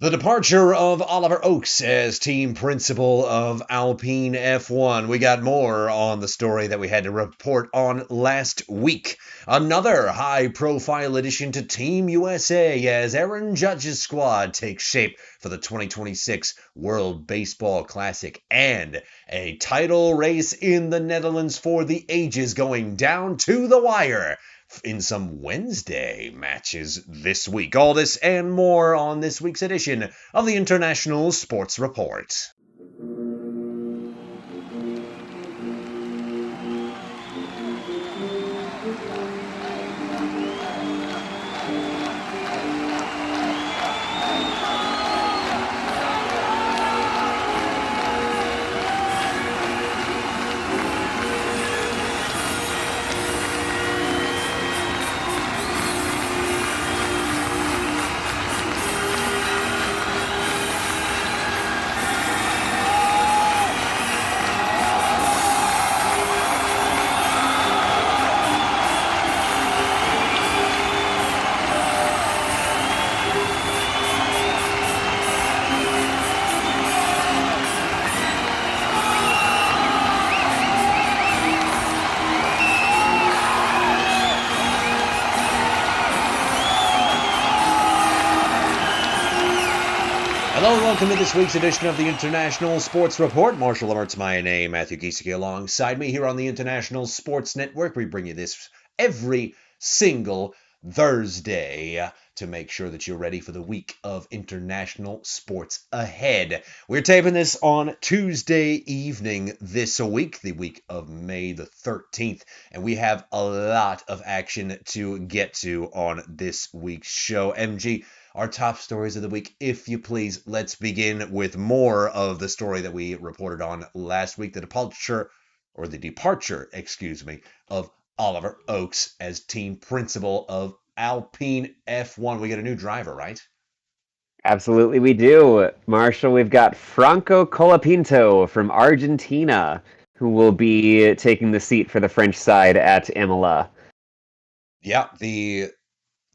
The departure of Oliver Oakes as team principal of Alpine F1. We got more on the story that we had to report on last week. Another high-profile addition to Team USA as Aaron Judge's squad takes shape for the 2026 World Baseball Classic. And a title race in the Netherlands for the ages going down to the wire in some Wednesday matches this week. All this and more on this week's edition of the International Sports Report. Hello and welcome to this week's edition of the International Sports Report. Marshall Lammert's my name, Matthew Giesecke alongside me here on the International Sports Network. We bring you this every single Thursday to make sure that you're ready for the week of international sports ahead. We're taping this on Tuesday evening this week, the week of May the 13th, and we have a lot of action to get to on this week's show. MG, our top stories of the week, if you please. Let's begin with more of the story that we reported on last week, the departure, of Oliver Oakes as team principal of Alpine F1. We got a new driver, right? Absolutely, we do. Marshall, we've got Franco Colapinto from Argentina, who will be taking the seat for the French side at Imola. Yeah, the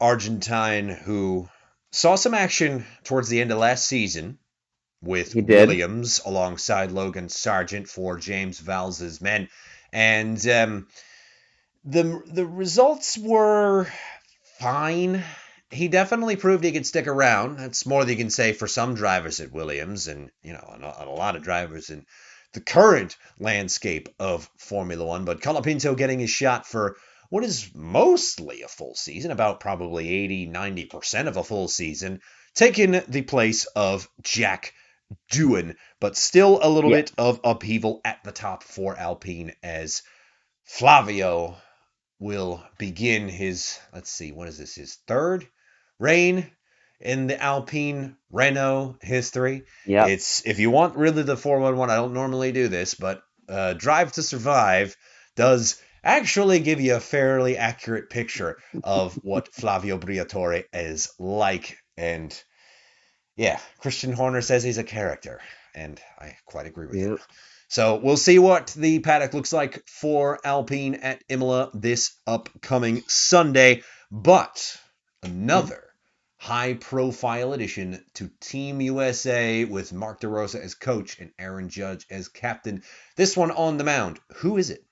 Argentine who saw some action towards the end of last season with He did. Williams alongside Logan Sargent for James Vals's men. And the results were fine. He definitely proved he could stick around. That's more than you can say for some drivers at Williams and, a lot of drivers in the current landscape of Formula One. But Colapinto getting his shot for what is mostly a full season, about probably 80-90% of a full season, taking the place of Jack Doohan, but still a little Yeah. bit of upheaval at the top for Alpine as Flavio will begin his, let's see, what is this, his third reign in the Alpine Renault history. Yep. It's, if you want really the 411, I don't normally do this, but Drive to Survive does actually give you a fairly accurate picture of what Flavio Briatore is like. And yeah, Christian Horner says he's a character, and I quite agree with him. Yep. So we'll see what the paddock looks like for Alpine at Imola this upcoming Sunday. But another high-profile addition to Team USA with Mark DeRosa as coach and Aaron Judge as captain. This one on the mound. Who is it?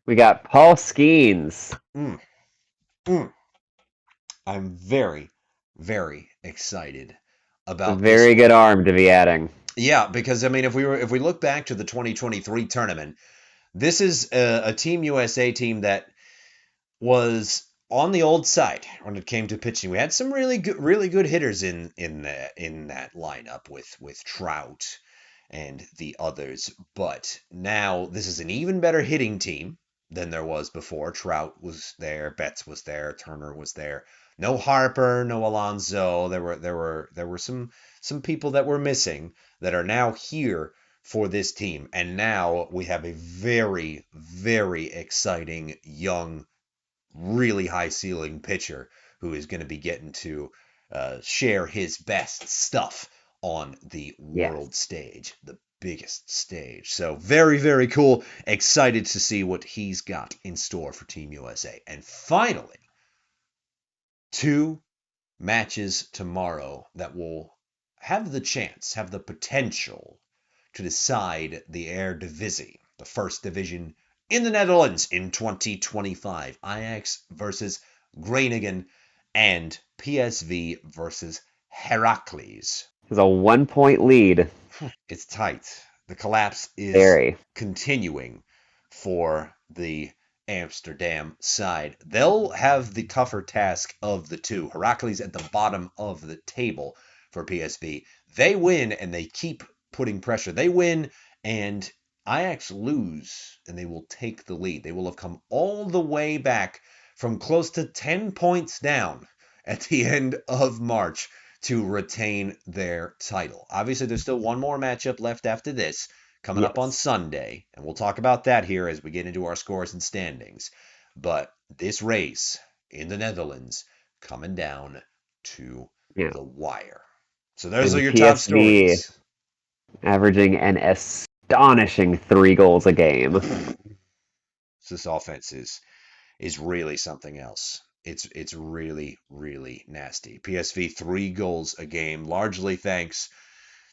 We got Paul Skeens. Mm, mm. I'm very, very excited A about this very one. good arm to be adding. Yeah, because I mean, if we look back to the 2023 tournament, this is a Team USA team that was on the old side when it came to pitching. We had some really good hitters in that lineup with Trout and the others, but now this is an even better hitting team than there was before. Trout was there, Betts was there, Turner was there. No Harper, no Alonso. There were some people that were missing that are now here for this team. And now we have a very, very exciting young, really high ceiling pitcher who is going to be getting to share his best stuff on the world Yes. stage, the biggest stage. So very, very cool. Excited to see what he's got in store for Team USA. And finally, two matches tomorrow that will have the potential to decide the Eredivisie, the first division in the Netherlands in 2025. Ajax versus Groningen and PSV versus Heracles. There's a 1 point lead. It's tight. The collapse is Very. continuing for the Amsterdam side. They'll have the tougher task of the two. Heracles at the bottom of the table for PSV. They win and they keep putting pressure. They win and Ajax lose and they will take the lead. They will have come all the way back from close to 10 points down at the end of March to retain their title. Obviously, there's still one more matchup left after this coming up on Yes. Sunday, and we'll talk about that here as we get into our scores and standings. But this race in the Netherlands coming down to Yeah. the wire. So those And are your top PSV stories. averaging an astonishing 3 goals a game. This offense is really something else. It's really, really nasty. PSV 3 goals a game, largely thanks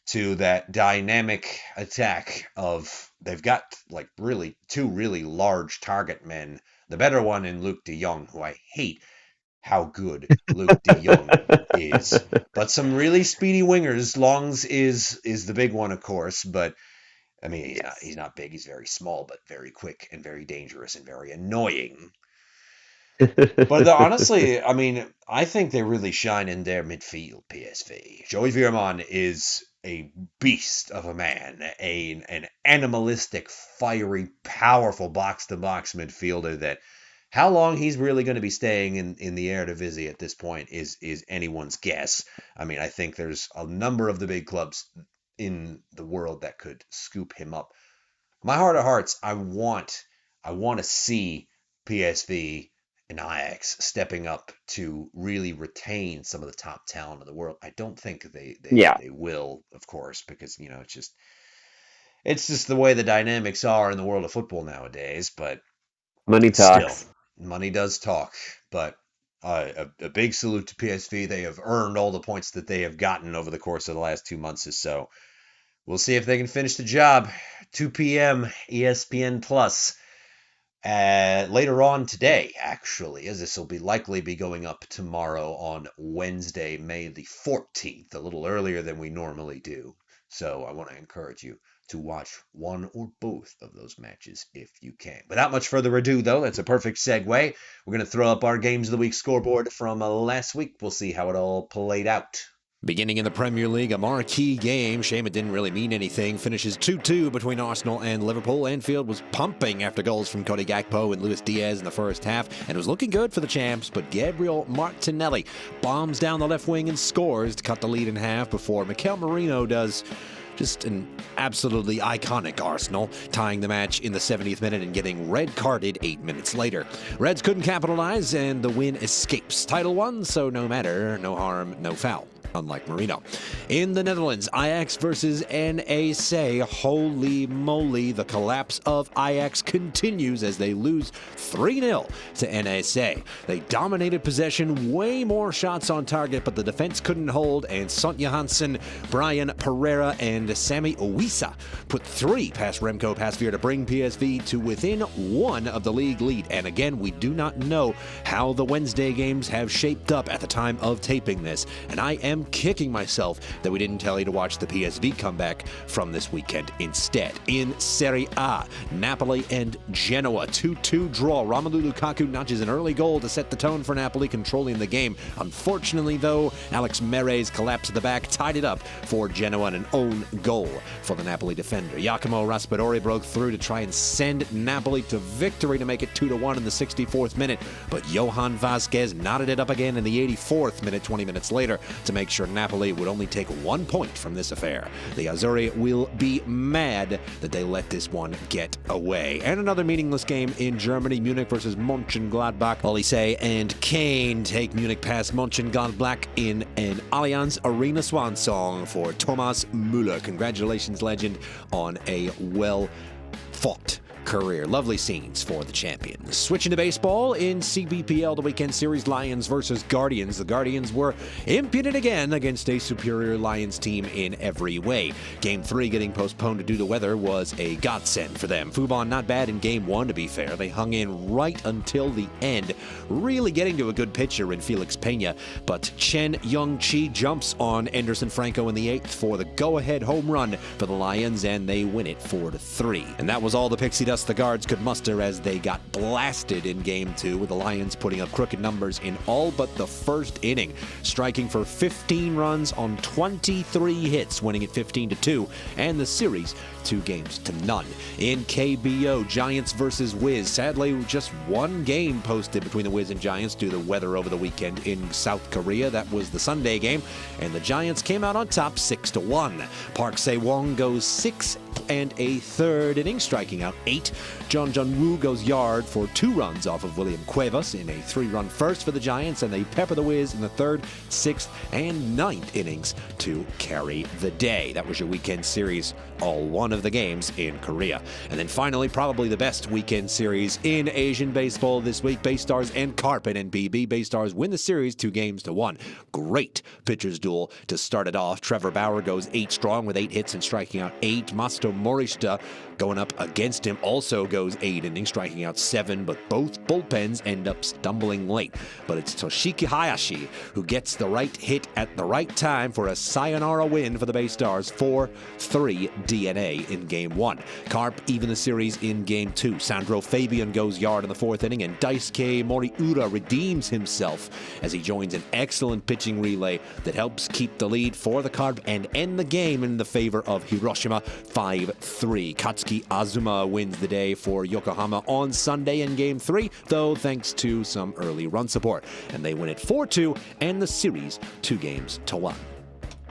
to that dynamic attack of they've got like really two really large target men. The better one in Luke de Jong, who I hate how good Luke de Jong is. But some really speedy wingers. Longs is the big one, of course, but I mean Yes. he's not big, he's very small, but very quick and very dangerous and very annoying. But honestly, I mean, I think they really shine in their midfield, PSV. Joey Veerman is a beast of a man, an animalistic, fiery, powerful box-to-box midfielder that how long he's really going to be staying in the Eredivisie at this point is anyone's guess. I mean, I think there's a number of the big clubs in the world that could scoop him up. My heart of hearts, I want to see PSV and Ajax stepping up to really retain some of the top talent of the world. I don't think Yeah. they will, of course, because it's just the way the dynamics are in the world of football nowadays. But Money still, talks. money does talk. But a big salute to PSV. They have earned all the points that they have gotten over the course of the last 2 months or so. We'll see if they can finish the job. 2 p.m. ESPN Plus. Later on today, actually, as this will likely be going up tomorrow on Wednesday, May the 14th, a little earlier than we normally do. So I want to encourage you to watch one or both of those matches if you can. Without much further ado, though, that's a perfect segue. We're going to throw up our Games of the Week scoreboard from last week. We'll see how it all played out. Beginning in the Premier League, a marquee game. Shame it didn't really mean anything. Finishes 2-2 between Arsenal and Liverpool. Anfield was pumping after goals from Cody Gakpo and Luis Diaz in the first half, and it was looking good for the champs, but Gabriel Martinelli bombs down the left wing and scores to cut the lead in half before Mikel Merino does just an absolutely iconic Arsenal, tying the match in the 70th minute and getting red-carded 8 minutes later. Reds couldn't capitalize, and the win escapes. Title won, so no matter, no harm, no foul. Unlike Marino. In the Netherlands, Ajax versus NAC. Holy moly, the collapse of Ajax continues as they lose 3-0 to NAC. They dominated possession, way more shots on target, but the defense couldn't hold, and Sant Johansson, Brian Pereira, and Sami Owisa put 3 past Remco Pasveer to bring PSV to within 1 of the league lead. And again, we do not know how the Wednesday games have shaped up at the time of taping this, and I am kicking myself that we didn't tell you to watch the PSV comeback from this weekend instead. In Serie A, Napoli and Genoa, 2-2 draw. Romelu Lukaku notches an early goal to set the tone for Napoli, controlling the game. Unfortunately, though, Alex Mere's collapse at the back tied it up for Genoa and an own goal for the Napoli defender. Giacomo Raspadori broke through to try and send Napoli to victory to make it 2-1 in the 64th minute, but Johan Vazquez knotted it up again in the 84th minute, 20 minutes later, to make sure Napoli would only take 1 point from this affair. The Azzurri will be mad that they let this one get away. And another meaningless game in Germany, Munich versus Mönchengladbach. Olise and Kane take Munich past Mönchengladbach in an Allianz Arena swan song for Thomas Müller. Congratulations, legend, on a well-fought career. Lovely scenes for the champions. Switching to baseball in CBPL, the weekend series, Lions versus Guardians. The Guardians were impudent again against a superior Lions team in every way. Game 3 getting postponed due to weather was a godsend for them. Fubon not bad in Game 1, to be fair. They hung in right until the end, really getting to a good pitcher in Felix Pena, but Chen Young-chi jumps on Anderson Franco in the 8th for the go-ahead home run for the Lions, and they win it 4-3. And that was all the pixie dust the Guards could muster as they got blasted in Game 2, with the Lions putting up crooked numbers in all but the first inning, striking for 15 runs on 23 hits, winning it 15-2, and the series 2-0. In KBO, Giants versus Wiz. Sadly, just one game posted between the Wiz and Giants due to weather over the weekend in South Korea. That was the Sunday game, and the Giants came out on top 6-1. Park Se-won goes 6 1/3 innings, striking out 8. John Jun-woo goes yard for 2 runs off of William Cuevas in a 3-run first for the Giants, and they pepper the Wiz in the 3rd, 6th, and 9th innings to carry the day. That was your weekend series, all one of the games in Korea. And then finally, probably the best weekend series in Asian baseball this week, Baystars and Carp in NPB. Baystars win the series 2-1. Great pitcher's duel to start it off. Trevor Bauer goes 8 strong with 8 hits and striking out 8. Masato Morishita going up against him also goes 8 innings, striking out 7, but both bullpens end up stumbling late. But it's Toshiki Hayashi who gets the right hit at the right time for a sayonara win for the Baystars, 4-3 DNA in Game 1. Carp even the series in Game 2. Sandro Fabian goes yard in the 4th inning, and Daisuke Moriura redeems himself as he joins an excellent pitching relay that helps keep the lead for the Carp and end the game in the favor of Hiroshima, 5-3. Katsuki Azuma wins the day for Yokohama on Sunday in Game 3, though thanks to some early run support. And they win it 4-2 and the series 2-1.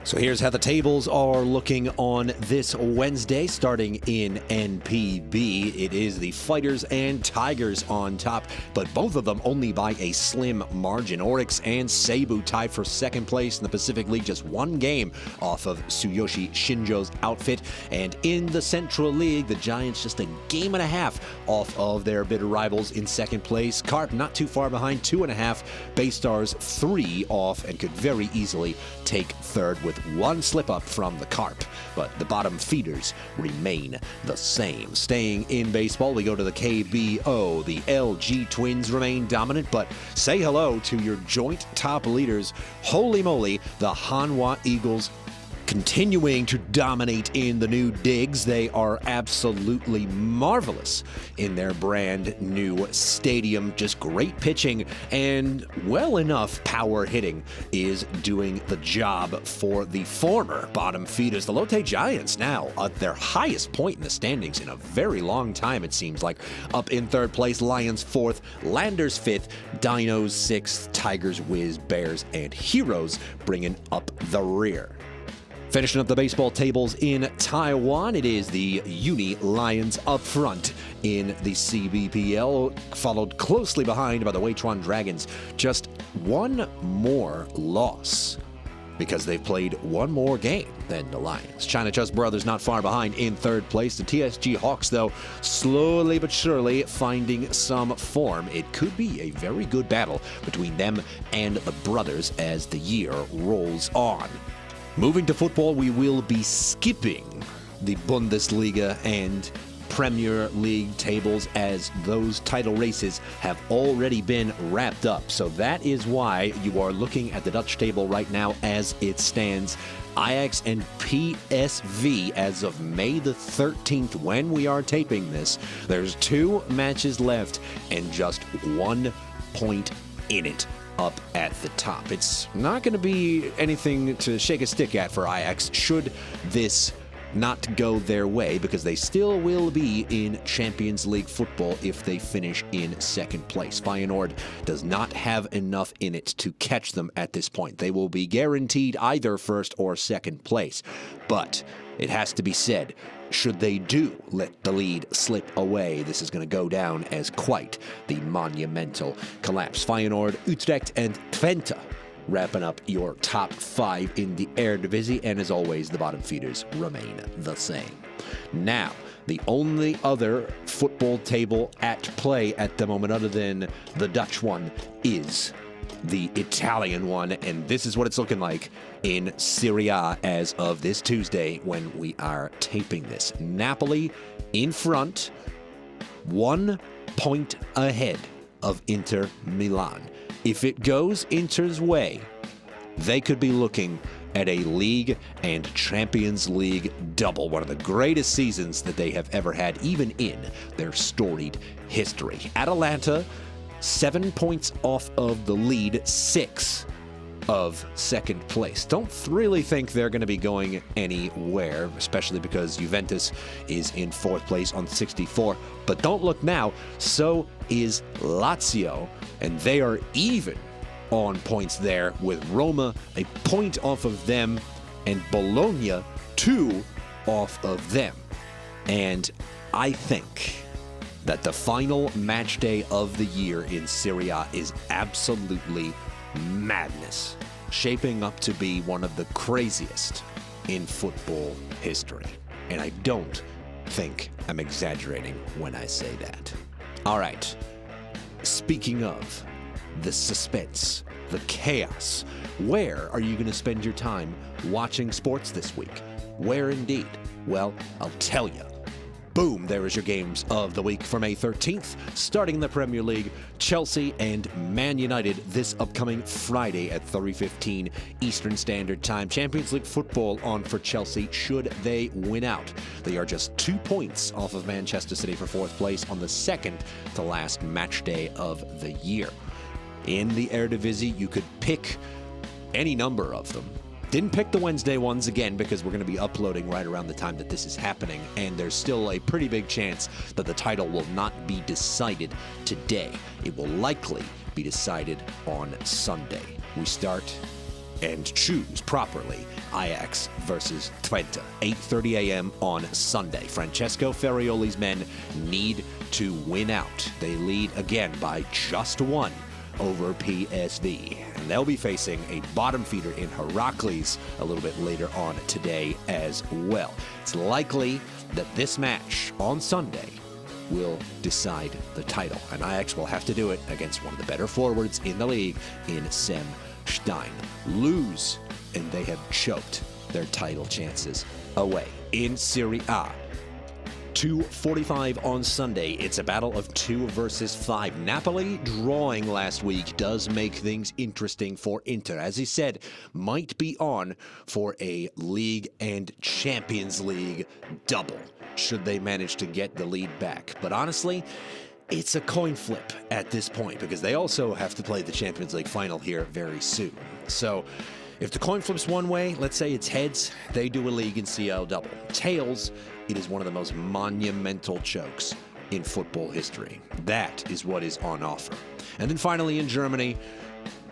So here's how the tables are looking on this Wednesday, starting in NPB. It is the Fighters and Tigers on top, but both of them only by a slim margin. Oryx and Seibu tied for 2nd place in the Pacific League, just 1 game off of Tsuyoshi Shinjo's outfit. And in the Central League, the Giants just a game and a half off of their bitter rivals in 2nd place. Carp not too far behind, 2.5. Baystars 3 off and could very easily take 3rd with 1 slip up from the Carp, but the bottom feeders remain the same. Staying in baseball, we go to the KBO. The LG Twins remain dominant, but say hello to your joint top leaders. Holy moly, the Hanwha Eagles continuing to dominate in the new digs. They are absolutely marvelous in their brand new stadium. Just great pitching and well enough power hitting is doing the job for the former bottom feeders. The Lotte Giants now at their highest point in the standings in a very long time, it seems like. Up in 3rd place, Lions 4th, Landers 5th, Dinos 6th, Tigers, Wiz, Bears, and Heroes bringing up the rear. Finishing up the baseball tables in Taiwan, it is the Uni Lions up front in the CBPL, followed closely behind by the Weichuan Dragons. Just 1 more loss because they've played 1 more game than the Lions. China Chess Brothers not far behind in 3rd place. The TSG Hawks, though, slowly but surely finding some form. It could be a very good battle between them and the brothers as the year rolls on. Moving to football, we will be skipping the Bundesliga and Premier League tables as those title races have already been wrapped up. So that is why you are looking at the Dutch table right now as it stands. Ajax and PSV as of May the 13th, when we are taping this. There's 2 matches left and just 1 point in it up at the top. It's not going to be anything to shake a stick at for Ajax should this not go their way, because they still will be in Champions League football if they finish in 2nd place. Feyenoord does not have enough in it to catch them at this point. They will be guaranteed either 1st or 2nd place. But it has to be said, should they do let the lead slip away, this is going to go down as quite the monumental collapse. Feyenoord, Utrecht, and Twente wrapping up your top 5 in the Eredivisie, and as always, the bottom feeders remain the same. Now, the only other football table at play at the moment, other than the Dutch one, is the Italian one, and this is what it's looking like in Serie A as of this Tuesday when we are taping this. Napoli in front, 1 point ahead of Inter Milan. If it goes Inter's way, they could be looking at a League and Champions League double, one of the greatest seasons that they have ever had, even in their storied history. Atalanta, 7 points off of the lead, 6 of second place. Don't really think they're going to be going anywhere, especially because Juventus is in 4th place on 64. But don't look now, so is Lazio, and they are even on points there, with Roma a point off of them and Bologna 2 off of them. And I think that the final match day of the year in Serie A is absolutely madness, shaping up to be one of the craziest in football history. And I don't think I'm exaggerating when I say that. All right, speaking of the suspense, the chaos, where are you going to spend your time watching sports this week? Where indeed? Well, I'll tell you. Boom, there is your games of the week for May 13th. Starting in the Premier League, Chelsea and Man United this upcoming Friday at 3:15 Eastern Standard Time. Champions League football on for Chelsea should they win out. They are just 2 points off of Manchester City for 4th place on the second to last match day of the year. In the Eredivisie, you could pick any number of them. Didn't pick the Wednesday ones again because we're going to be uploading right around the time that this is happening, and there's still a pretty big chance that the title will not be decided today. It will likely be decided on Sunday. We start and choose properly Ajax versus Twente, 8:30 a.m. on Sunday. Francesco Ferrioli's men need to win out. They lead again by just 1 over PSV. And they'll be facing a bottom feeder in Heracles a little bit later on today as well. It's likely that this match on Sunday will decide the title. And Ajax will have to do it against one of the better forwards in the league in Sem Stein. Lose, and they have choked their title chances away. In Serie A, 2:45 on Sunday. It's a battle of 2 versus 5. Napoli drawing last week does make things interesting for Inter. As he said, might be on for a League and Champions League double, should they manage to get the lead back. But honestly, it's a coin flip at this point, because they also have to play the Champions League final here very soon. So if the coin flips one way, let's say it's heads, they do a League and CL double. Tails, it is one of the most monumental chokes in football history. That is what is on offer. And then finally in Germany,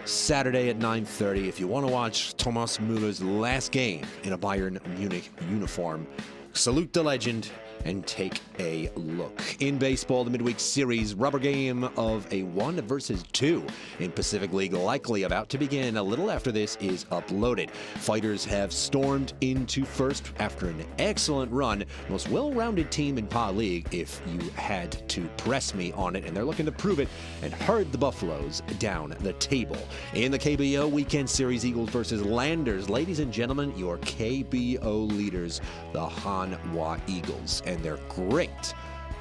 Saturday at 9:30, if you want to watch Thomas Müller's last game in a Bayern Munich uniform, salute the legend and take a look. In baseball, the midweek series, rubber game of a 1 versus 2 in Pacific League, likely about to begin a little after this is uploaded. Fighters have stormed into first after an excellent run. Most well-rounded team in PA League, if you had to press me on it, and they're looking to prove it and herd the Buffaloes down the table. In the KBO weekend series, Eagles versus Landers. Ladies and gentlemen, your KBO leaders, the Hanwha Eagles, and their great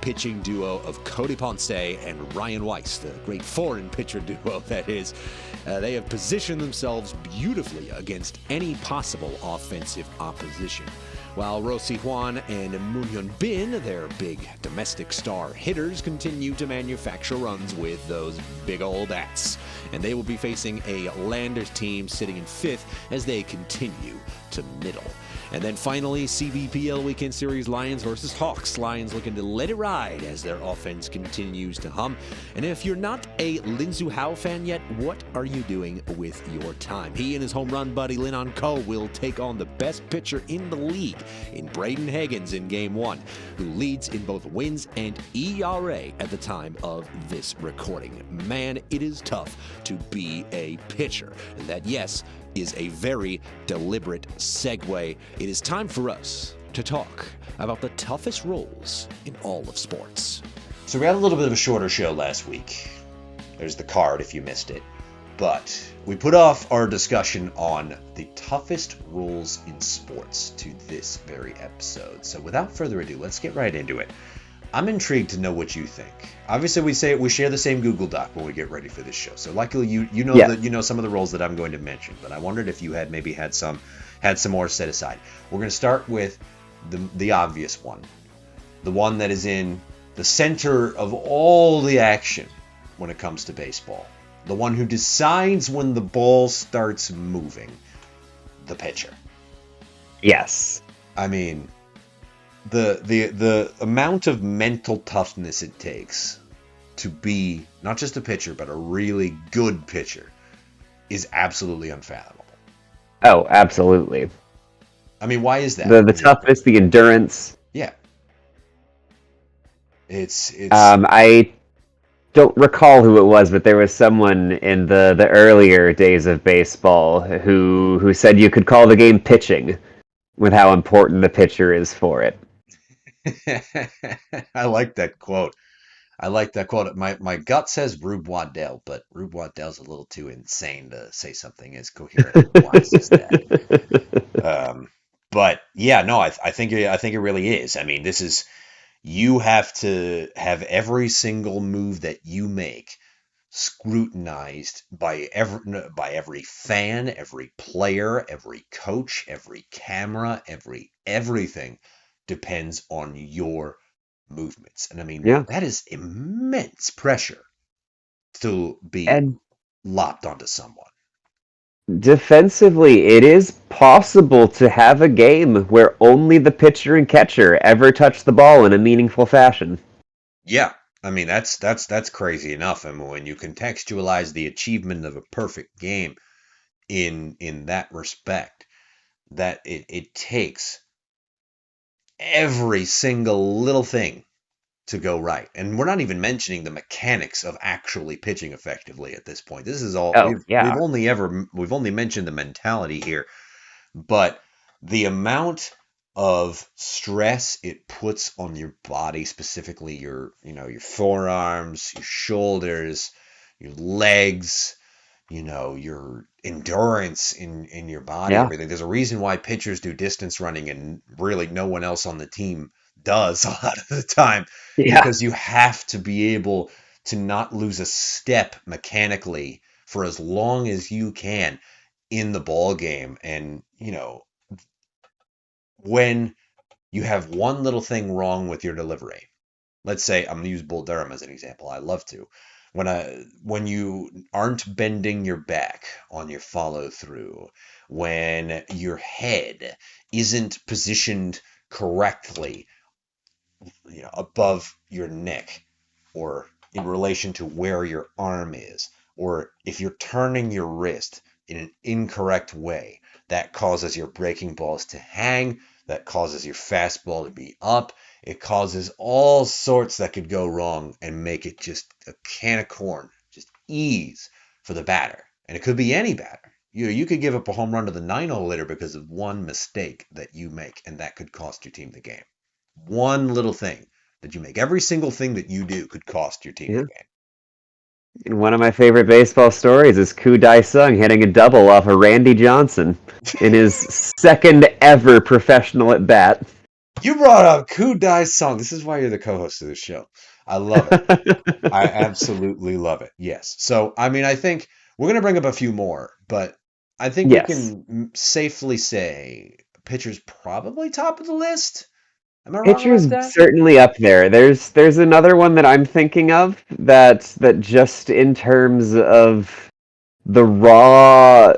pitching duo of Cody Ponce and Ryan Weiss, the great foreign pitcher duo that is. They have positioned themselves beautifully against any possible offensive opposition. While Rossi Juan and Moonhyun Bin, their big domestic star hitters, continue to manufacture runs with those big old bats. And they will be facing a Landers team sitting in 5th as they continue to middle. And then finally, CVPL Weekend Series, Lions versus Hawks. Lions looking to let it ride as their offense continues to hum. And if you're not a Lin Zhu fan yet, what are you doing with your time? He and his home run buddy Lin On Ko will take on the best pitcher in the league in Braden Higgins in Game 1, who leads in both wins and ERA at the time of this recording. Man, it is tough to be a pitcher. And that, yes, is a very deliberate segue. It is time for us to talk about the toughest roles in all of sports. So we had a little bit of a shorter show last week. There's the card if you missed it. But we put off our discussion on the toughest roles in sports to this very episode. So without further ado, let's get right into it. I'm intrigued to know what you think. Obviously, we share the same Google Doc when we get ready for this show. So luckily, you know that you know some of the roles that I'm going to mention. But I wondered if you had maybe had some more set aside. We're going to start with the obvious one, the one that is in the center of all the action when it comes to baseball, the one who decides when the ball starts moving, the pitcher. Yes. I mean, the amount of mental toughness it takes to be not just a pitcher, but a really good pitcher is absolutely unfathomable. Oh, absolutely. I mean, why is that? The toughness, the endurance. Yeah. It's I don't recall who it was, but there was someone in the earlier days of baseball who said you could call the game pitching with how important the pitcher is for it. I like that quote. My gut says Rube Waddell, but Rube Waddell's a little too insane to say something as coherent and wise as that. But yeah, no, I think it really is. I mean, you have to have every single move that you make scrutinized by every fan, every player, every coach, every camera, everything depends on your movements. And I mean, that is immense pressure to be lopped onto someone. Defensively, it is possible to have a game where only the pitcher and catcher ever touch the ball in a meaningful fashion. Yeah. I mean, that's crazy enough. I mean, when you contextualize the achievement of a perfect game in that respect, that it takes every single little thing to go right. And we're not even mentioning the mechanics of actually pitching effectively at this point. This is all we've only mentioned the mentality here, but the amount of stress it puts on your body, specifically your forearms, your shoulders, your legs, your endurance in your body, everything. There's a reason why pitchers do distance running and really no one else on the team does a lot of the time, because you have to be able to not lose a step mechanically for as long as you can in the ball game. And when you have one little thing wrong with your delivery, let's say I'm going to use Bull Durham as an example. I love to. When you aren't bending your back on your follow through, when your head isn't positioned correctly, above your neck or in relation to where your arm is, or if you're turning your wrist in an incorrect way, that causes your breaking balls to hang, that causes your fastball to be up. It causes all sorts that could go wrong and make it just a can of corn, just ease for the batter. And it could be any batter. You could give up a home run to the 9-hole hitter because of one mistake that you make, and that could cost your team the game. One little thing that you make. Every single thing that you do could cost your team the game. And one of my favorite baseball stories is Ku Dai Sung hitting a double off of Randy Johnson in his second ever professional at bat. You brought up Ku Dai Sung. This is why you're the co-host of this show. I love it. I absolutely love it. Yes. So, I mean, I think we're going to bring up a few more, but I think we can safely say pitcher's probably top of the list. Am I wrong Pitcher's about that? certainly up there. There's another one that I'm thinking of that just in terms of the raw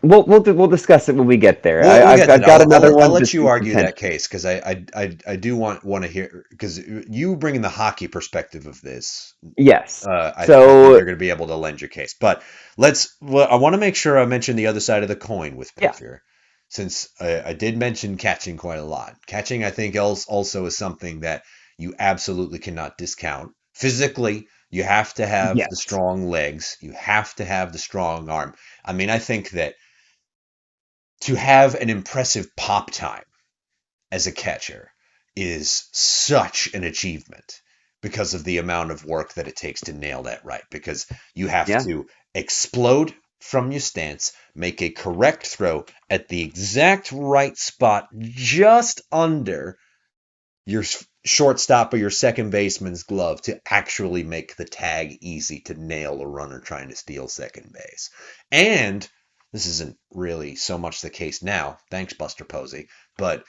We'll discuss it when we get there. We'll get to I've that. got another I'll one let that's you in argue that contention. case because I do want to hear because you bringing the hockey perspective of this. Yes. I think So you're going to be able to lend your case. But I want to make sure I mention the other side of the coin with yeah, Pitt here, since I did mention catching quite a lot. Catching, I think, else also is something that you absolutely cannot discount. Physically, you have to have the yes, strong legs. You have to have the strong arm. I mean, I think that to have an impressive pop time as a catcher is such an achievement because of the amount of work that it takes to nail that right. Because you have yeah, to explode from your stance, make a correct throw at the exact right spot, just under your shortstop or your second baseman's glove to actually make the tag easy to nail a runner trying to steal second base. And this isn't really so much the case now, thanks Buster Posey, but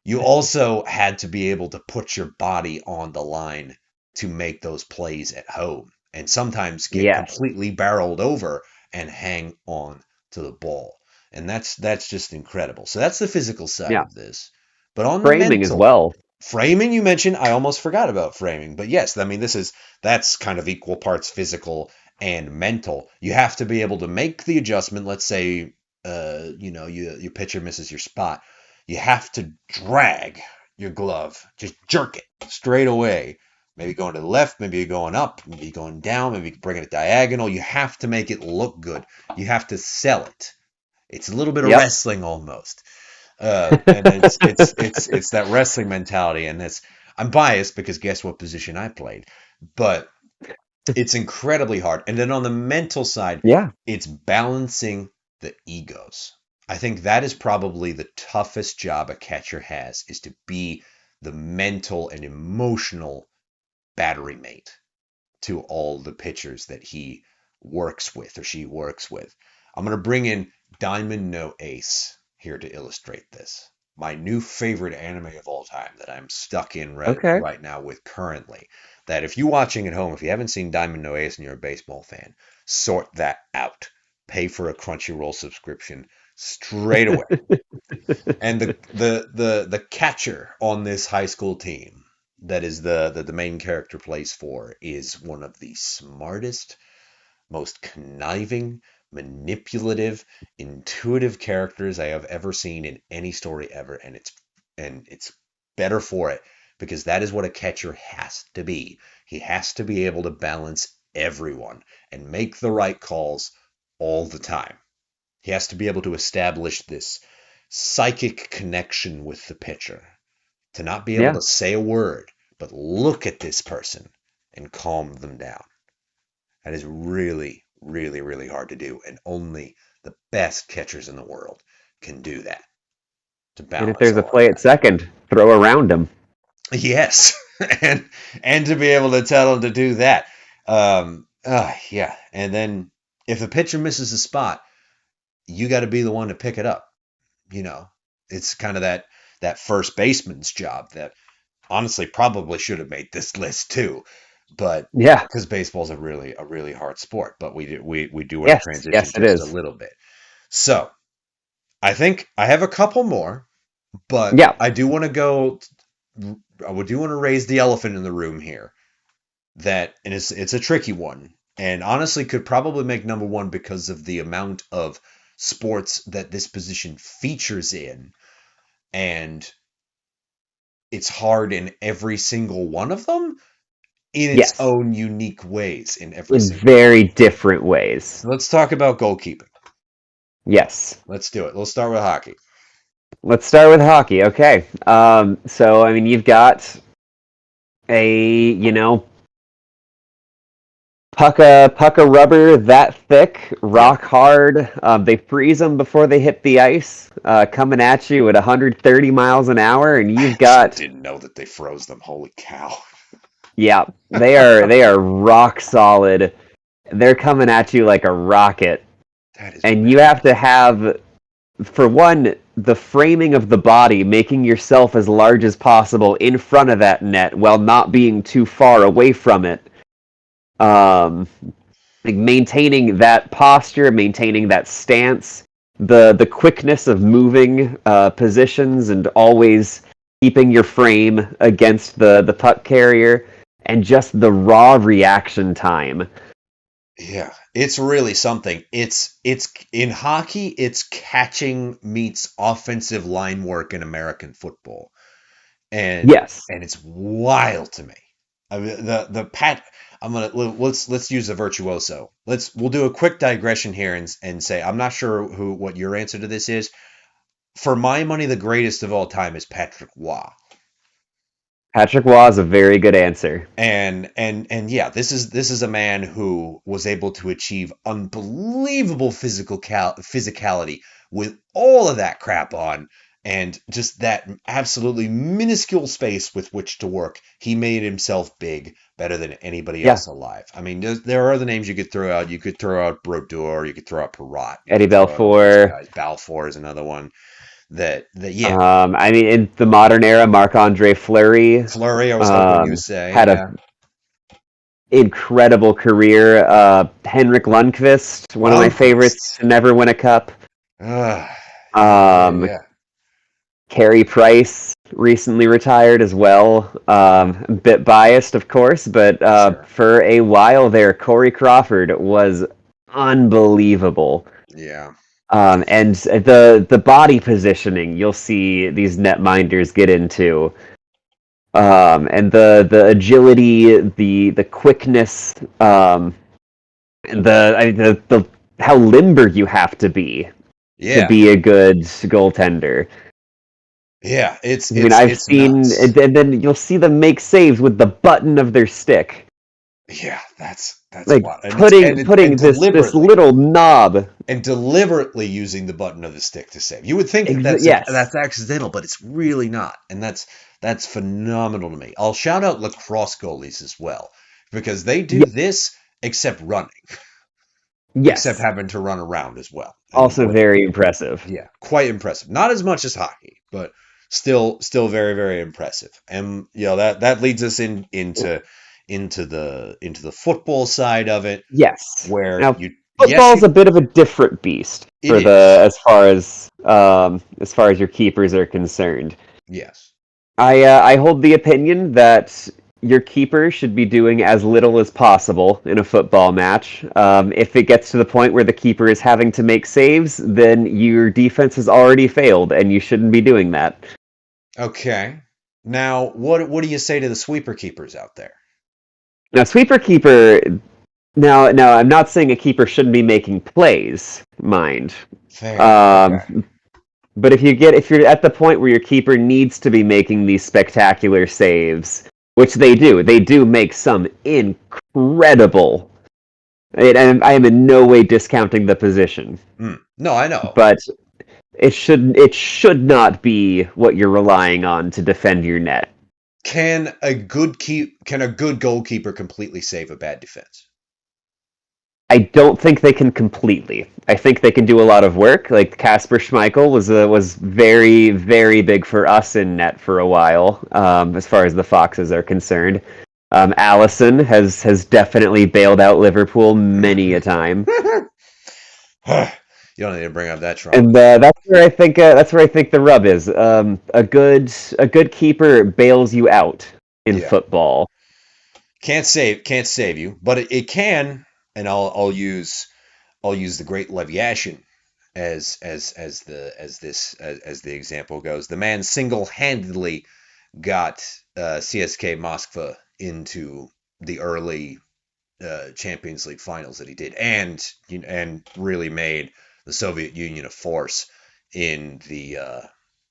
you also had to be able to put your body on the line to make those plays at home and sometimes get yes, completely barreled over and hang on to the ball. And that's just incredible. So that's the physical side yeah. of this. But on the Framing as mental, well. framing you mentioned, I almost forgot about framing. But yes, I mean that's kind of equal parts physical and mental. You have to be able to make the adjustment. Let's say your pitcher misses your spot. You have to drag your glove, just jerk it straight away. Maybe going to the left, maybe you're going up, maybe you're going down, maybe bringing it diagonal. You have to make it look good. You have to sell it. It's a little bit of Yep. wrestling almost. And it's that wrestling mentality, and it's I'm biased because guess what position I played, but it's incredibly hard. And then on the mental side, Yeah. it's balancing the egos. I think that is probably the toughest job a catcher has is to be the mental and emotional battery mate to all the pitchers that he works with or she works with. I'm going to bring in Diamond No Ace here to illustrate this. My new favorite anime of all time that I'm stuck in Okay. right now with currently. That if you're watching at home, if you haven't seen Diamond No Ace and you're a baseball fan, sort that out. Pay for a Crunchyroll subscription straight away. And the catcher on this high school team that is the main character plays for is one of the smartest, most conniving, manipulative, intuitive characters I have ever seen in any story ever, and it's better for it because that is what a catcher has to be. He has to be able to balance everyone and make the right calls all the time. He has to be able to establish this psychic connection with the pitcher, to not be able Yeah. to say a word, but look at this person and calm them down. That is really, really, really hard to do, and only the best catchers in the world can do that to And if balance there's a all of play at second, throw around him. that. Yes, and to be able to tell them to do that. Yeah, and then if the pitcher misses a spot, you got to be the one to pick it up. You know, it's kind of that first baseman's job that honestly probably should have made this list too, but Yeah. because baseball's a really hard sport. But we do want to Yes. transition Yes, it just a is. little bit. So I think I have a couple more, but Yeah. I do want to go. I do want to raise the elephant in the room here. That and it's a tricky one, and honestly could probably make number one because of the amount of sports that this position features in, and it's hard in every single one of them in its Yes. own unique ways in every In single one. very different ways. So let's talk about goalkeeping. Yes. Let's do it. Let's start with hockey. Let's start with hockey. Okay. So I mean, you've got a puck of rubber that thick, Yep. rock hard. They freeze them before they hit the ice, coming at you at 130 miles an hour, and I you've actually got didn't know that they froze them. Holy cow. yeah, they are rock solid. They're coming at you like a rocket, That is and you have to madness. have, for one, the framing of the body, making yourself as large as possible in front of that net while not being too far away from it. Um, like maintaining that posture, maintaining that stance, the quickness of moving positions and always keeping your frame against the puck carrier, and just the raw reaction time. Yeah, it's really something. It's in hockey, it's catching meets offensive line work in American football. And Yes. it's wild to me. I mean, the pat. I'm gonna let's use a virtuoso. We'll do a quick digression here and say I'm not sure what your answer to this is. For my money, the greatest of all time is Patrick Waugh. Patrick Waugh is a very good answer. And yeah, this is a man who was able to achieve unbelievable physicality with all of that crap on, and just that absolutely minuscule space with which to work. He made himself big, better than anybody Yeah. else alive. I mean, there are other names you could throw out. You could throw out Brodeur, you could throw out Perrot, you Eddie could throw out all these Balfour. guys. Balfour is another one that yeah. I mean, in the modern era, Marc-Andre Fleury Flurry, I was hoping you would say, had a yeah. incredible career. Henrik Lundqvist, one of my favorites Lundqvist. to never win a cup. Yeah, Um, yeah. Carey Price recently retired as well. A bit biased, of course, but Sure. for a while there, Corey Crawford was unbelievable. Yeah. And the body positioning you'll see these netminders get into, and the agility, the quickness, and the how limber you have to Yeah. be a good goaltender. Yeah. I mean, I've It's seen, nuts. and then you'll see them make saves with the button of their stick, Yeah, that's like wild. And putting this little knob. deliberately using the button of the stick to save. You would think that Yes, that's accidental, but it's really not. And that's phenomenal to me. I'll shout out lacrosse goalies as well, because they do this except running, except yes, having to run around as well. And also very impressive. yeah, quite impressive. Not as much as hockey, but still very very impressive. And that leads us into the football side of it, Yes. where Now, you yes football's you a bit of a different beast it for is. as far as your keepers are concerned. Yes. I hold the opinion that your keeper should be doing as little as possible in a football match. If it gets to the point where the keeper is having to make saves, then your defense has already failed, and you shouldn't be doing that. Okay. Now, what do you say to the sweeper keepers out there? Now, sweeper keeper. Now, I'm not saying a keeper shouldn't be making plays, mind. Fair. Okay. Um, but if you're at the point where your keeper needs to be making these spectacular saves, which they do make some incredible. And I am in no way discounting the position, No, I know. but it should not be what you're relying on to defend your net. Can a good goalkeeper completely save a bad defense? I don't think they can completely. I think they can do a lot of work. Like Kasper Schmeichel was very very big for us in net for a while, as far as the Foxes are concerned. Allison has definitely bailed out Liverpool many a time, You don't need to bring up that trauma. and that's where I think the rub is. A good keeper bails you out in Yeah. football. Can't save you, but it can, and I'll use the great Leviathan as the example goes. The man single-handedly got CSK Moskva into the early Champions League finals that he did, and really made the Soviet Union a force in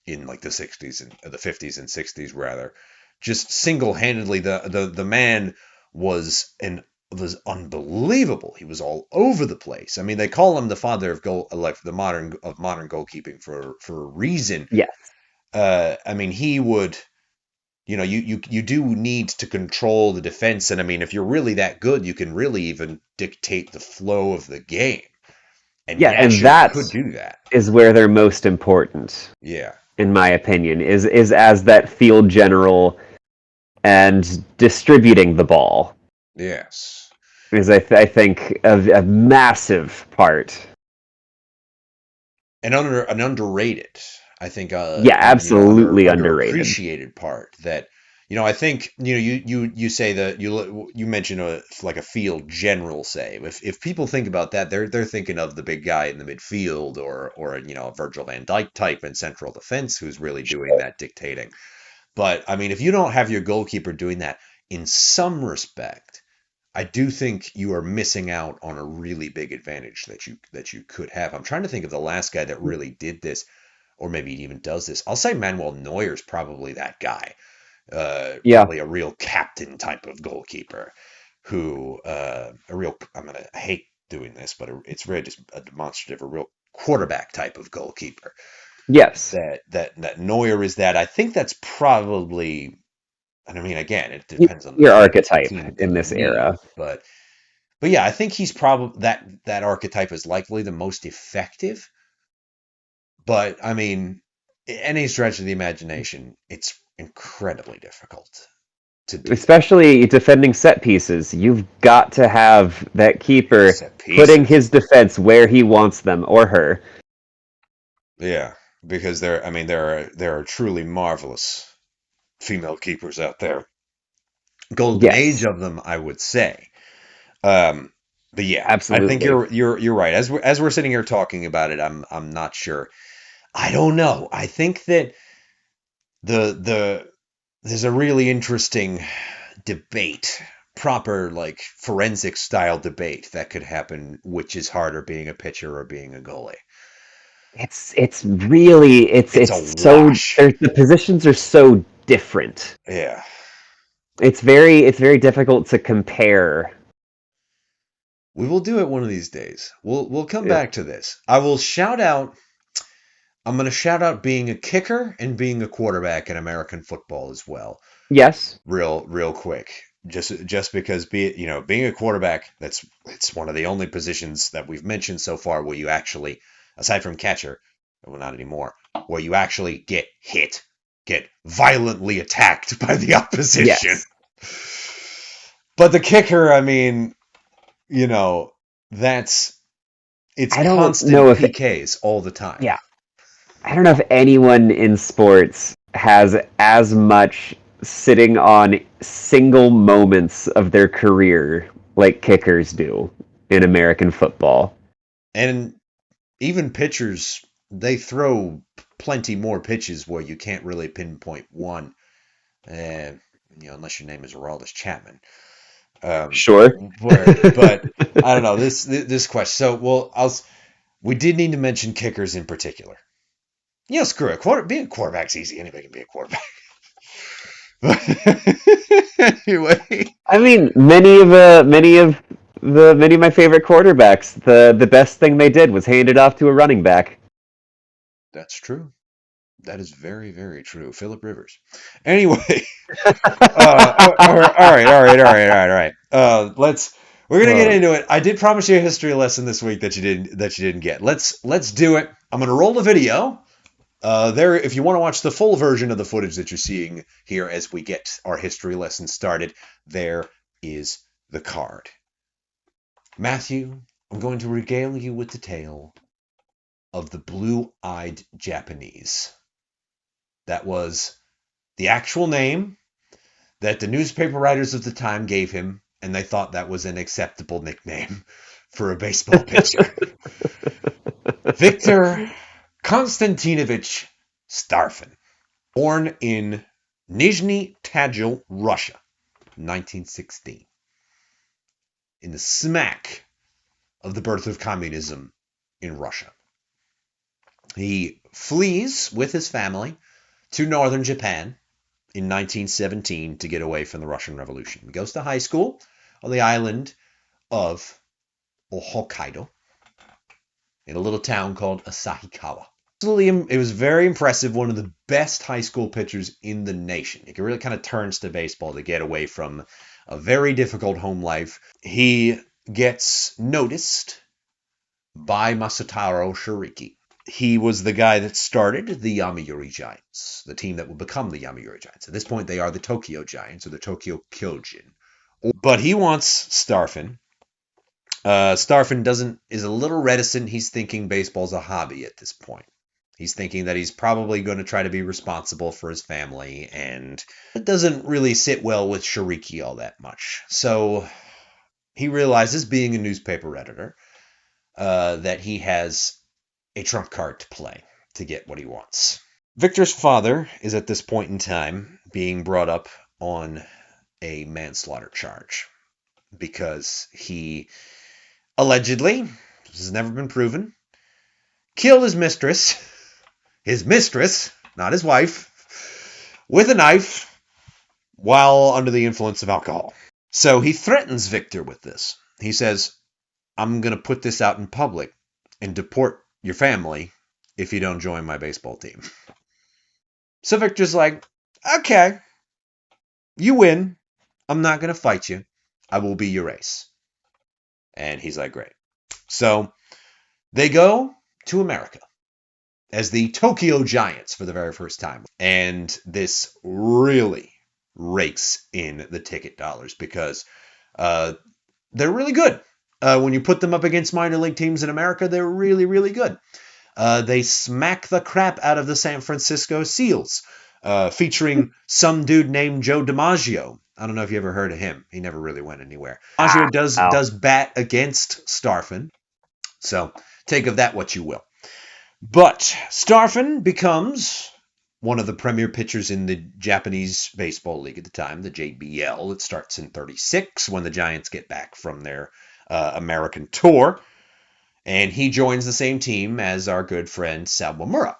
in like the 60s and the 50s and 60s rather. Just single-handedly, the man was an was unbelievable. He was all over the place. I mean, they call him the father of goal, like the modern goalkeeping for a reason. Yes, I mean, he would, you do need to control the defense, and I mean, if you're really that good, you can really even dictate the flow of the game. And yeah, and Yashin that could do that. is where they're most important, Yeah. in my opinion, is as that field general and distributing the ball Yes. is I think a massive part and underrated. I think Yeah, absolutely underrated. underappreciated part that I think you say that you mentioned like a field general say if people think about that they're thinking of the big guy in the midfield or a Virgil van Dijk type in central defense who's really doing that dictating. But I mean, if you don't have your goalkeeper doing that in some respect, I do think you are missing out on a really big advantage that you could have. I'm trying to think of the last guy that really did this, or maybe he even does this. I'll say Manuel Neuer's probably that guy. Yeah. Probably a real captain type of goalkeeper who a real. I hate doing this, but it's really just a demonstrative, a real quarterback type of goalkeeper. Yes. That Neuer is that. I think that's probably. And I mean, again, it He's depends on your the archetype team in you this meet, era. but yeah, I think he's probably that archetype is likely the most effective. But I mean, any stretch of the imagination, it's incredibly difficult to do Especially defending set pieces. You've got to have that keeper set putting pieces. his defense where he wants them or her. Yeah, because there are truly marvelous female keepers out there. Golden age Yes, of them, I would say. Um, but yeah, I think absolutely. you're right. As we're sitting here talking about it, I'm not sure. I don't know. I think that the there's a really interesting debate, proper like forensic style debate that could happen, which is harder, being a pitcher or being a goalie. It's really It's a it's so wash. the positions are so different. Yeah. It's very difficult to compare. We will do it one of these days. We'll come Yeah. back to this. I'm going to shout out being a kicker and being a quarterback in American football as well. Yes. Real quick. Just because being a quarterback, it's one of the only positions that we've mentioned so far where you actually, aside from catcher, well not anymore, where you actually get violently attacked by the opposition. Yes. But the kicker, I mean, you know, that's it's I don't know constant if PKs all the time. yeah. I don't know if anyone in sports has as much sitting on single moments of their career like kickers do in American football. And even pitchers, they throw plenty more pitches where you can't really pinpoint one, uh, unless your name is Aroldis Chapman. Um, Sure. but I don't know this question. So we did need to mention kickers in particular. Screw it. Being a quarterback's easy. Anybody can be a quarterback. Anyway, I mean, many of my favorite quarterbacks, the best thing they did was hand it off to a running back. that's true. That is very, very true. Philip Rivers. Anyway, all right. We're gonna get Uh, into it. I did promise you a history lesson this week that you didn't get. Let's do it. I'm gonna roll the video. There, if you want to watch the full version of the footage that you're seeing here as we get our history lesson started, there is the card. Matthew, I'm going to regale you with the tale of the blue-eyed Japanese. That was the actual name that the newspaper writers of the time gave him, and they thought that was an acceptable nickname for a baseball pitcher. Victor Konstantinovich Starfin, born in Nizhny Tagil, Russia, 1916, in the smack of the birth of communism in Russia. He flees with his family to northern Japan in 1917 to get away from the Russian Revolution. He goes to high school on the island of Hokkaido in a little town called Asahikawa. It was very impressive. One of the best high school pitchers in the nation. He really kind of turns to baseball to get away from a very difficult home life. He gets noticed by Masataro Shiriki. He was the guy that started the Yomiuri Giants, the team that would become the Yomiuri Giants. At this point, they are the Tokyo Giants or the Tokyo Kyojin. But he wants Starfin Starfin is a little reticent. He's thinking baseball's a hobby at this point. He's thinking that he's probably going to try to be responsible for his family, and it doesn't really sit well with Shariki all that much. So he realizes, being a newspaper editor, that he has a trump card to play to get what he wants. Victor's father is at this point in time being brought up on a manslaughter charge because he allegedly, this has never been proven, killed his mistress, not his wife, with a knife while under the influence of alcohol. So he threatens Victor with this. He says, I'm going to put this out in public and deport your family if you don't join my baseball team. So Victor's like, okay, you win. I'm not going to fight you. I will be your ace. And he's like, great. So they go to America as the Tokyo Giants for the very first time. And this really rakes in the ticket dollars because they're really good. When you put them up against minor league teams in America, they're really, really good. They smack the crap out of the San Francisco Seals, featuring some dude named Joe DiMaggio. I don't know if you ever heard of him. He never really went anywhere. DiMaggio does bat against Starfin, so take of that what you will. But Starfin becomes one of the premier pitchers in the Japanese Baseball League at the time, the JBL. It starts in 36 when the Giants get back from their American tour. And he joins the same team as our good friend Sawamura.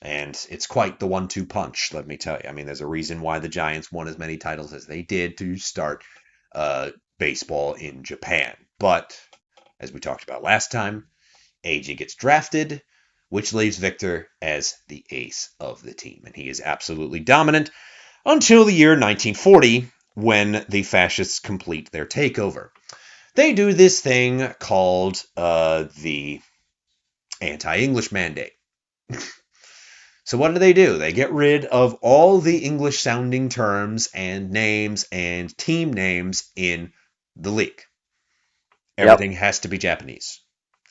And it's quite the 1-2 punch, let me tell you. I mean, there's a reason why the Giants won as many titles as they did to start baseball in Japan. But, as we talked about last time, AJ gets drafted, which leaves Victor as the ace of the team. And he is absolutely dominant until the year 1940, when the fascists complete their takeover. They do this thing called the anti-English mandate. So what do? They get rid of all the English-sounding terms and names and team names in the league. Everything has to be Japanese.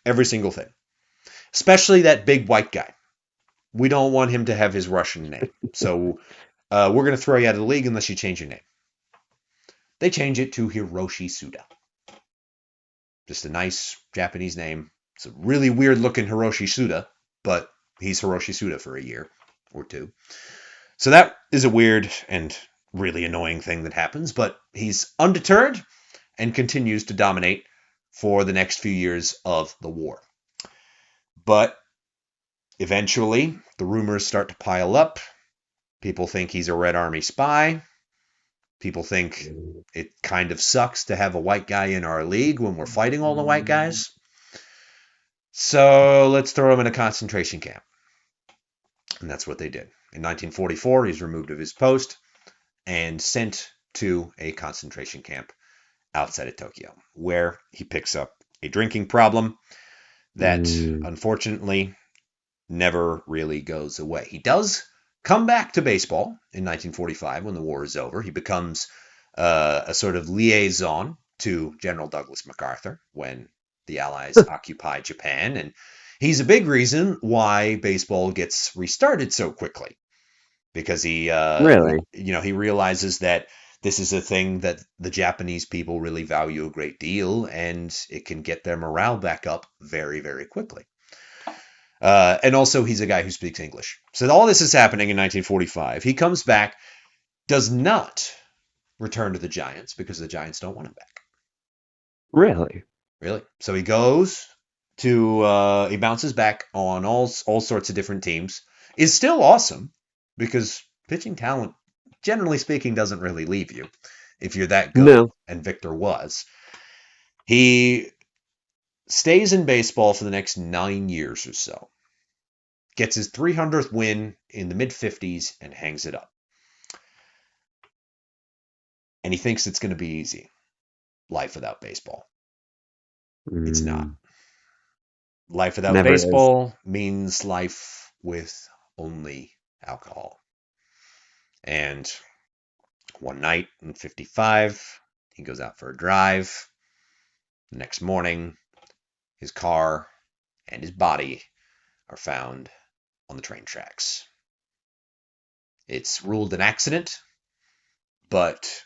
Every single thing. Especially that big white guy. We don't want him to have his Russian name. So we're going to throw you out of the league unless you change your name. They change it to Hiroshi Suda. Just a nice Japanese name. It's a really weird-looking Hiroshi Suda, but he's Hiroshi Suda for a year or two. So that is a weird and really annoying thing that happens, but he's undeterred and continues to dominate for the next few years of the war. But eventually, the rumors start to pile up. People think he's a Red Army spy. People think it kind of sucks to have a white guy in our league when we're fighting all the white guys. So let's throw him in a concentration camp. And that's what they did. In 1944, he's removed of his post and sent to a concentration camp outside of Tokyo, where he picks up a drinking problem that unfortunately never really goes away. He does come back to baseball in 1945 when the war is over. He becomes a sort of liaison to General Douglas MacArthur when the Allies occupy Japan, and he's a big reason why baseball gets restarted so quickly, because he he realizes that this is a thing that the Japanese people really value a great deal, and it can get their morale back up very, very quickly. And also, he's a guy who speaks English. So all this is happening in 1945. He comes back, does not return to the Giants because the Giants don't want him back. Really? Really? So he goes to, he bounces back on all sorts of different teams. Is still awesome because pitching talent, generally speaking, doesn't really leave you if you're that good. No. And Victor was. He stays in baseball for the next 9 years or so. Gets his 300th win in the mid-50s and hangs it up. And he thinks it's going to be easy. Life without baseball. It's not. Life without Never baseball means life with only alcohol. And one night in 55, he goes out for a drive. The next morning, his car and his body are found on the train tracks. It's ruled an accident, but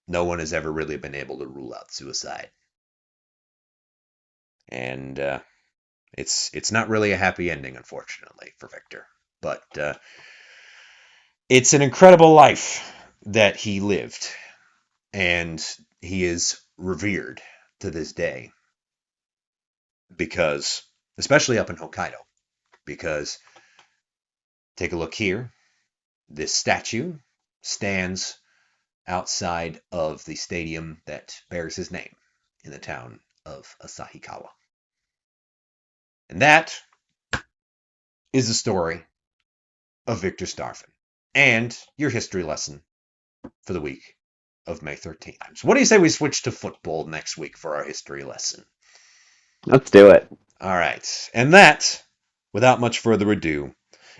no one has ever really been able to rule out suicide. And it's not really a happy ending, unfortunately, for Victor. But it's an incredible life that he lived, and he is revered to this day because, especially up in Hokkaido, because take a look here. This statue stands outside of the stadium that bears his name in the town of Asahikawa. And that is the story of Victor Starfin and your history lesson for the week of May 13th. So what do you say we switch to football next week for our history lesson? Let's do it. All right. And that, without much further ado,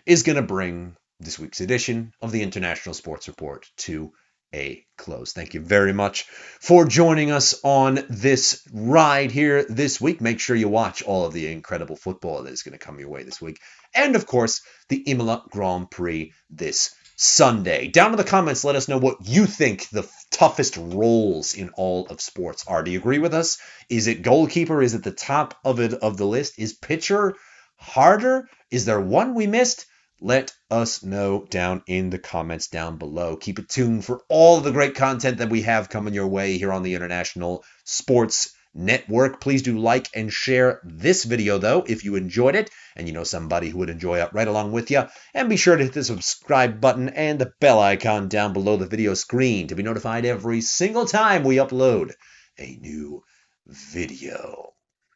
is going to bring this week's edition of the International Sports Report to a close. Thank you very much for joining us on this ride here this week. Make sure you watch all of the incredible football that is going to come your way this week. And, of course, the Imola Grand Prix this Sunday. Down in the comments, let us know what you think the toughest roles in all of sports are. Do you agree with us? Is it goalkeeper? Is it the top of the list? Is pitcher harder? Is there one we missed? Let us know down in the comments down below. Keep it tuned for all of the great content that we have coming your way here on the International Sports Network. Please do like and share this video, though, if you enjoyed it and you know somebody who would enjoy it right along with you. And be sure to hit the subscribe button and the bell icon down below the video screen to be notified every single time we upload a new video.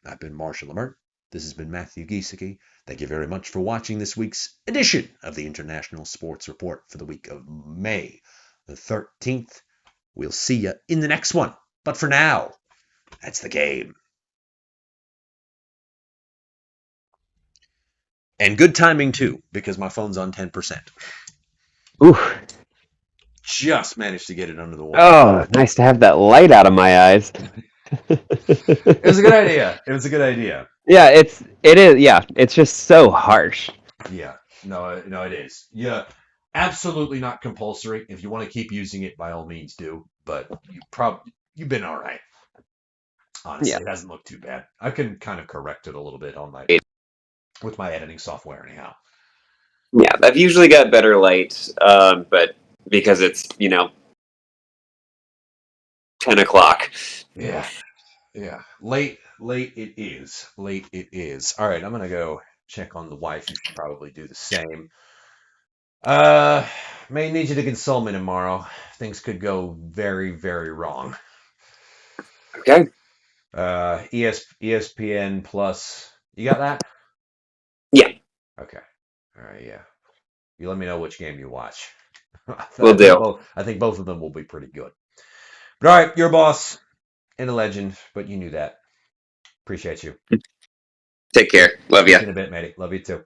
I've been Marshall Lamert. This has been Matthew Giesecke. Thank you very much for watching this week's edition of the International Sports Report for the week of May the 13th. We'll see you in the next one. But for now, that's the game. And good timing, too, because my phone's on 10%. Ooh. Just managed to get it under the wall. Oh, nice to have that light out of my eyes. It was a good idea. It was a good idea. Yeah, it is. Yeah, it's just so harsh. Yeah, no, it is. Yeah, absolutely not compulsory. If you want to keep using it, by all means do. But you've been all right. Honestly, It hasn't looked too bad. I can kind of correct it a little bit on with my editing software, anyhow. Yeah, I've usually got better light, but because it's 10 o'clock. Yeah. Late it is. Late it is. All right, I'm gonna go check on the wife. You should probably do the same. May need you to console me tomorrow. Things could go very, very wrong. Okay. ESPN Plus. You got that? Yeah. Okay. All right. Yeah. You let me know which game you watch. Will do. I think both of them will be pretty good. But all right, you're a boss and a legend, but you knew that. Appreciate you. Take care. Love See you. you in a bit, matey. Love you too.